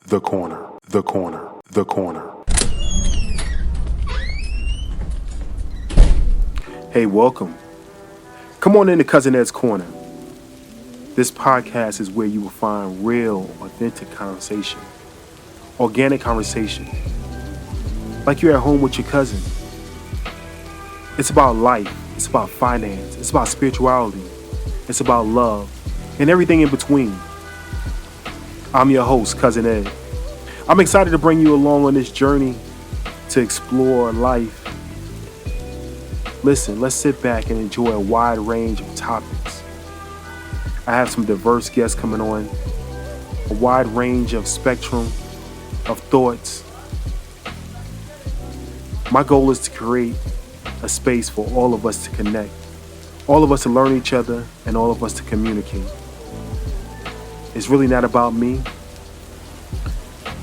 The corner, the corner, the corner. Hey, welcome. Come on into Cousin Ed's Corner. This podcast is where you will find real, authentic conversation, organic conversation, like you're at home with your cousin. It's about life, it's about finance, it's about spirituality, it's about love, and everything in between. I'm your host, Cousin Ed. I'm excited to bring you along on this journey to explore life. Listen, let's sit back and enjoy a wide range of topics. I have some diverse guests coming on, a wide range of spectrum of thoughts. My goal is to create a space for all of us to connect, all of us to learn each other, and all of us to communicate. It's really not about me.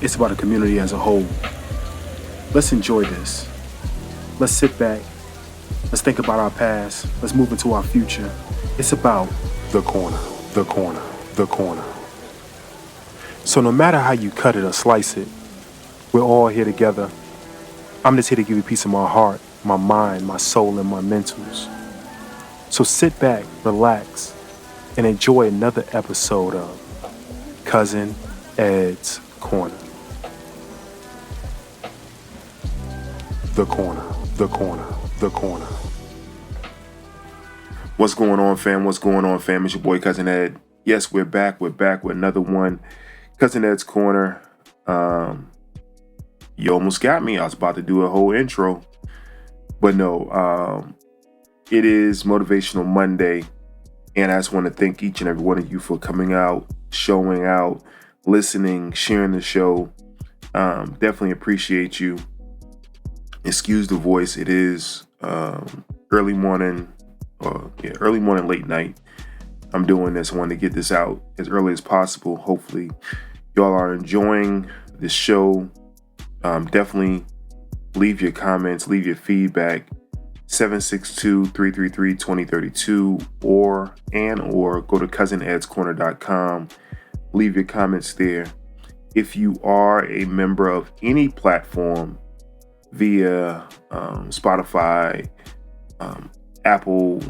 It's about the community as a whole. Let's enjoy this. Let's sit back. Let's think about our past. Let's move into our future. It's about the corner, the corner, the corner. So no matter how you cut it or slice it, we're all here together. I'm just here to give you a piece of my heart, my mind, my soul, and my mentals. So sit back, relax, and enjoy another episode of Cousin Ed's Corner. The corner, the corner, the corner. What's going on, fam? What's going on, fam? It's your boy, Cousin Ed. Yes, we're back. We're back with another one. Cousin Ed's Corner. You almost got me. I was about to do a whole intro. But no, it is Motivational Monday. And I just want to thank each and every one of you for coming out, showing out, listening, sharing the show. Definitely appreciate you. Excuse the voice. It is early morning, late night. I'm doing this. I want to get this out as early as possible. Hopefully, y'all are enjoying this show. Definitely leave your comments, leave your feedback. 762-333-2032 or go to cousinedscorner.com. Leave your comments there. If you are a member of any platform via Spotify, Apple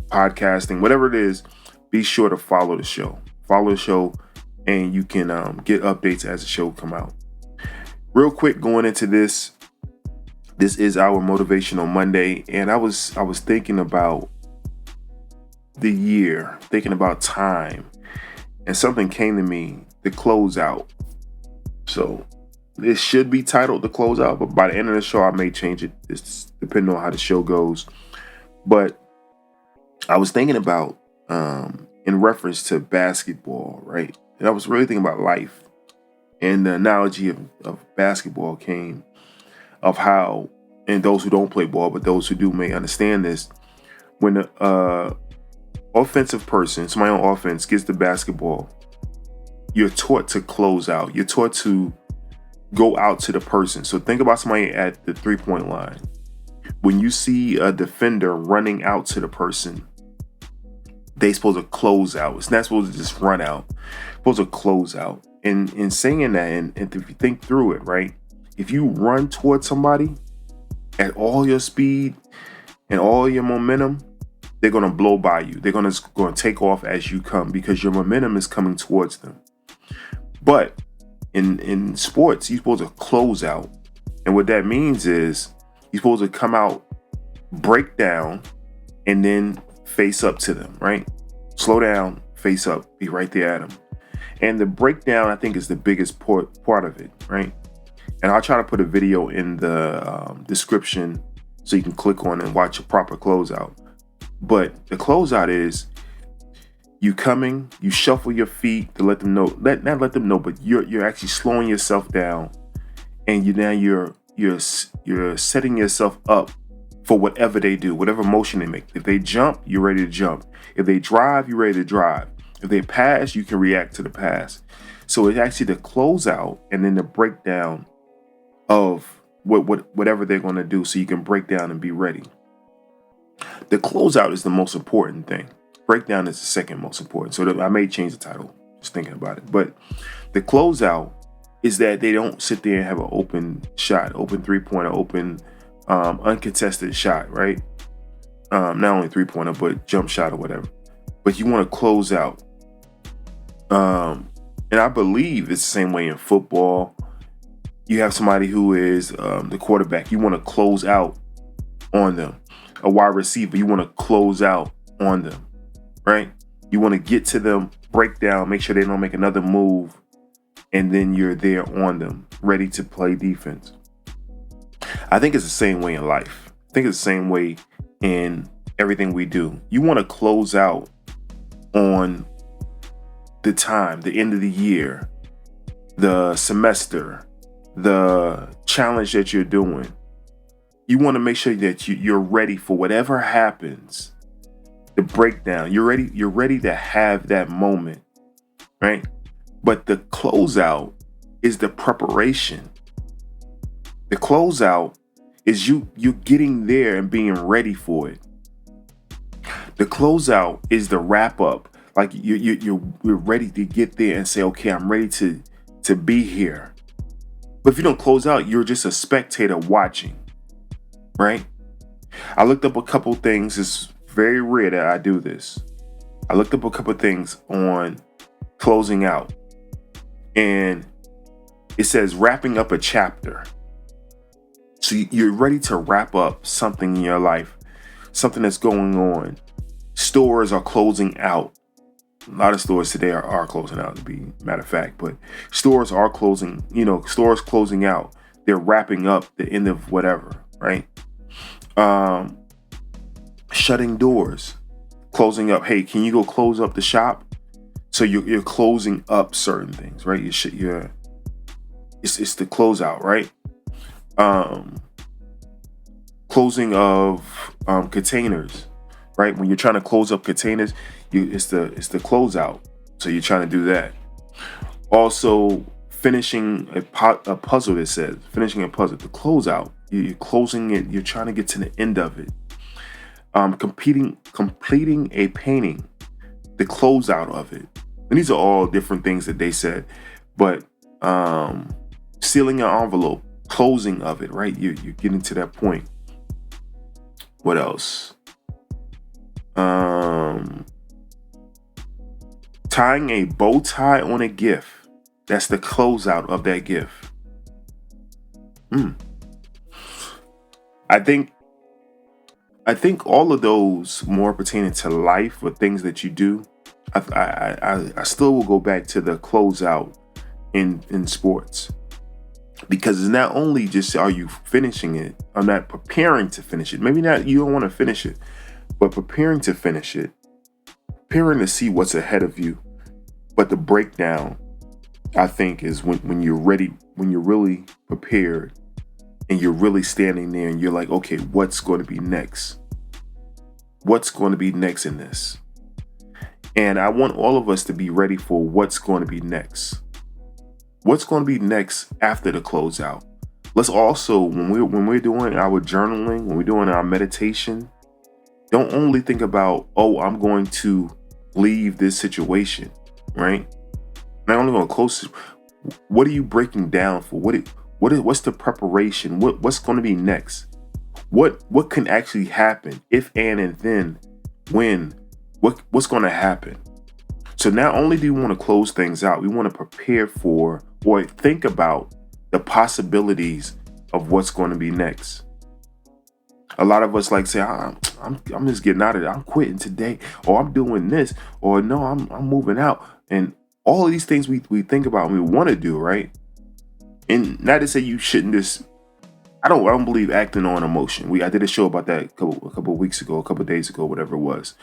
podcasting, whatever it is, be sure to follow the show. Follow the show, and you can get updates as the show come out. Real quick, going into this is our Motivational Monday, and I was thinking about the year, thinking about time, and something came to me: the closeout. So this should be titled The Closeout, but by the end of the show, I may change it. It's depending on how the show goes. But I was thinking about, in reference to basketball, right? And I was really thinking about life. And the analogy of basketball came of how, and those who don't play ball, but those who do may understand this, when the offensive person, somebody on offense, gets the basketball, you're taught to close out. You're taught to go out to the person. So think about somebody at the 3-point line. When you see a defender running out to the person, they supposed to close out. It's not supposed to just run out. It's supposed to close out. And in saying that, and if you think through it, right? If you run towards somebody at all your speed and all your momentum, they're going to blow by you. They're going to take off as you come because your momentum is coming towards them. But in sports, you're supposed to close out. And what that means is you're supposed to come out, break down, and then face up to them, right? Slow down, face up, be right there at them. And the breakdown, I think, is the biggest part of it, right? And I'll try to put a video in the description so you can click on and watch a proper closeout. But the closeout is you coming, you shuffle your feet to let them know, not let them know, but you're actually slowing yourself down, and you're setting yourself up for whatever they do, whatever motion they make. If they jump, you're ready to jump. If they drive, you're ready to drive. If they pass, you can react to the pass. So it's actually the closeout and then the breakdown of whatever they're going to do, so you can break down and be ready. The closeout is the most important thing. Breakdown is the second most important. So I may change the title, just thinking about it. But the closeout is that they don't sit there and have an open shot, open 3-pointer, open uncontested shot, right? Not only 3-pointer, but jump shot or whatever. But you want to close out. And I believe it's the same way in football. You have somebody who is the quarterback. You want to close out on them. A wide receiver, you want to close out on them, right? You want to get to them, break down, make sure they don't make another move, and then you're there on them, ready to play defense. I think it's the same way in life. I think it's the same way in everything we do. You want to close out on the time, the end of the year, the semester, the challenge that you're doing. You want to make sure that you're ready for whatever happens, the breakdown. You're ready to have that moment, right? But the closeout is the preparation. The closeout is you getting there and being ready for it. The closeout is the wrap up. Like you're ready to get there and say, okay, I'm ready to be here. But if you don't close out, you're just a spectator watching, right? I looked up a couple things. It's very rare that I do this. I looked up a couple things on closing out, and it says wrapping up a chapter. So you're ready to wrap up something in your life, something that's going on. Stores are closing out. A lot of stores today are closing out, to be matter of fact, but stores are closing, stores closing out. They're wrapping up the end of whatever, right? Shutting doors, closing up. Hey, can you go close up the shop? So you're closing up certain things, right? It's the closeout, right? Closing of containers, right? When you're trying to close up containers, it's the closeout. So you're trying to do that. Also, finishing a puzzle. That says finishing a puzzle, the closeout. You're closing it. You're trying to get to the end of it. Completing a painting, the closeout of it. And these are all different things that they said. But sealing an envelope, closing of it, right? You're getting to that point. What else? Tying a bow tie on a gift. That's the closeout of that gift. I think all of those more pertaining to life or things that you do. I still will go back to the closeout in sports, because it's not only just are you finishing it, I'm not preparing to finish it. Maybe not, you don't want to finish it, but preparing to finish it, preparing to see what's ahead of you. But the breakdown, I think, is when you're ready, when you're really prepared and you're really standing there and you're like, okay, what's going to be next? What's going to be next in this? And I want all of us to be ready for what's going to be next. What's going to be next after the closeout? Let's also, when we're doing our journaling, when we're doing our meditation, don't only think about, oh, I'm going to leave this situation, right? Not only going to close. What are you breaking down for? What's the preparation? What's going to be next? What can actually happen if and then when? What's going to happen? So not only do we want to close things out, we want to prepare for or think about the possibilities of what's going to be next. A lot of us like say, I'm just getting out of it. I'm quitting today, or I'm doing this, or no, I'm moving out, and all of these things we think about and we want to do, right? And not to say you shouldn't just. I don't believe acting on emotion. I did a show about that a couple of weeks ago, a couple of days ago, whatever it was,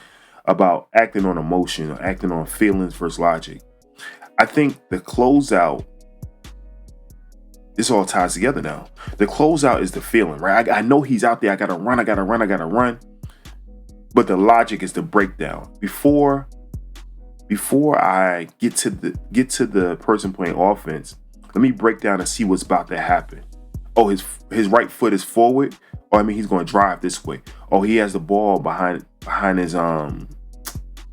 about acting on emotion or acting on feelings versus logic. I think the closeout, this all ties together now. The closeout is the feeling, right? I know he's out there. I gotta run. But the logic is the breakdown. Before I get to the person playing offense, let me break down and see what's about to happen. Oh, his right foot is forward. Oh, he's going to drive this way. Oh, he has the ball behind his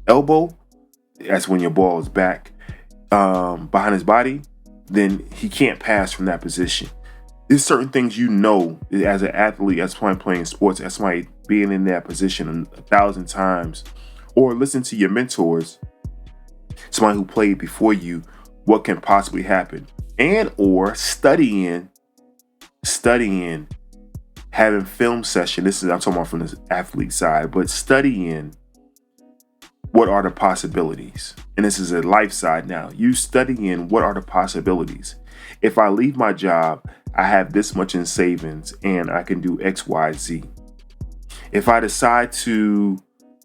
elbow. That's when your ball is back behind his body. then he can't pass from that position. There's certain things as an athlete, as somebody playing sports, as somebody being in that position 1,000 times, or listen to your mentors, somebody who played before you, what can possibly happen, and or studying, having film session. I'm talking about from the athlete side, but studying what are the possibilities. And this is a life side now. You studying what are the possibilities. If I leave my job, I have this much in savings and I can do X, Y, Z. If I decide to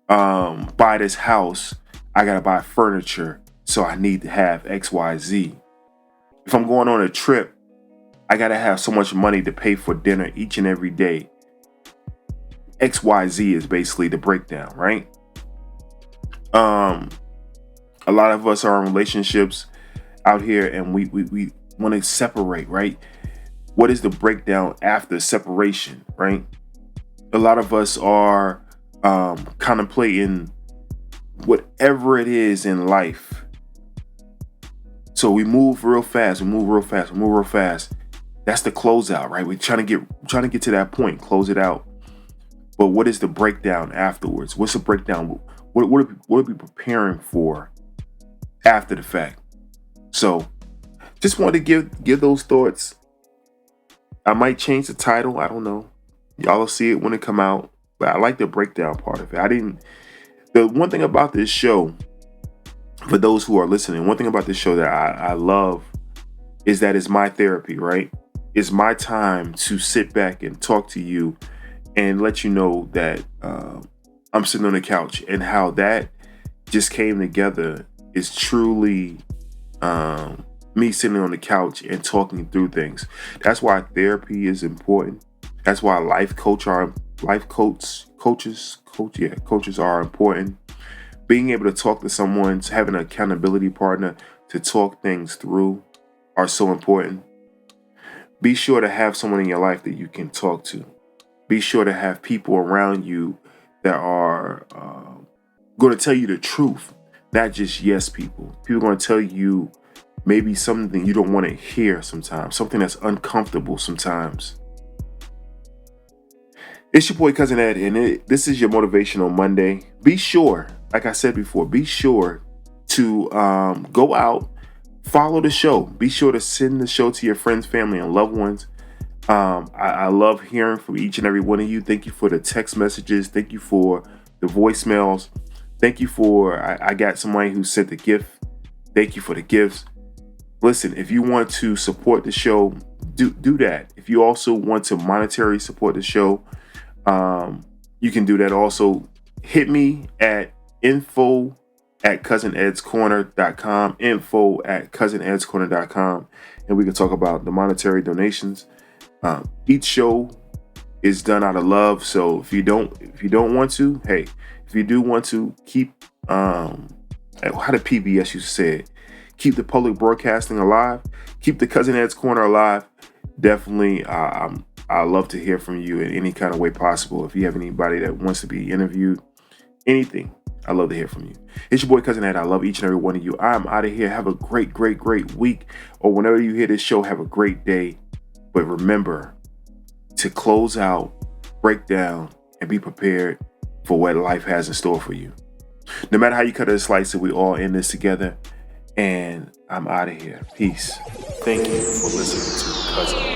buy this house, I got to buy furniture. So I need to have X, Y, Z. If I'm going on a trip, I got to have so much money to pay for dinner each and every day. X, Y, Z is basically the breakdown, right? A lot of us are in relationships out here and we want to separate, right? What is the breakdown after separation, right? A lot of us are contemplating whatever it is in life. So we move real fast. That's the closeout, right? We're trying to get to that point, close it out. But what is the breakdown afterwards? What's the breakdown? What are we preparing for after the fact? So just wanted to give those thoughts. I might change the title. I don't know. Y'all will see it when it come out. But I like the breakdown part of it. The one thing about this show, for those who are listening, one thing about this show that I love is that it's my therapy, right? It's my time to sit back and talk to you and let you know that I'm sitting on the couch, and how that just came together is truly me sitting on the couch and talking through things. That's why therapy is important. That's why coaches are important. Being able to talk to someone, having an accountability partner to talk things through are so important. Be sure to have someone in your life that you can talk to. Be sure to have people around you that are going to tell you the truth, not just yes people. People are going to tell you maybe something you don't want to hear sometimes, something that's uncomfortable sometimes. It's your boy Cousin Ed, and this is your Motivational Monday. Be sure, like I said before, be sure to go out, follow the show. Be sure to send the show to your friends, family, and loved ones. I love hearing from each and every one of you. Thank you for the text messages. Thank you for the voicemails. Thank you for, I got somebody who sent a gift. Thank you for the gifts. Listen, if you want to support the show, do that. If you also want to monetarily support the show, you can do that also. Hit me at info@cousinedscorner.com, info@cousinedscorner.com, and we can talk about the monetary donations. Each show is done out of love, so if you don't want to, hey, if you do want to, keep how the PBS used to say it, keep the public broadcasting alive, keep the Cousin Ed's Corner alive. Definitely, I love to hear from you in any kind of way possible. If you have anybody that wants to be interviewed, anything, I love to hear from you. It's your boy Cousin Ed. I love each and every one of you. I'm out of here. Have a great week, or whenever you hear this show, have a great day. But remember to close out, break down, and be prepared for what life has in store for you. No matter how you cut or slice it, we all in this together. And I'm out of here. Peace. Thank you for listening to Cousin Ed.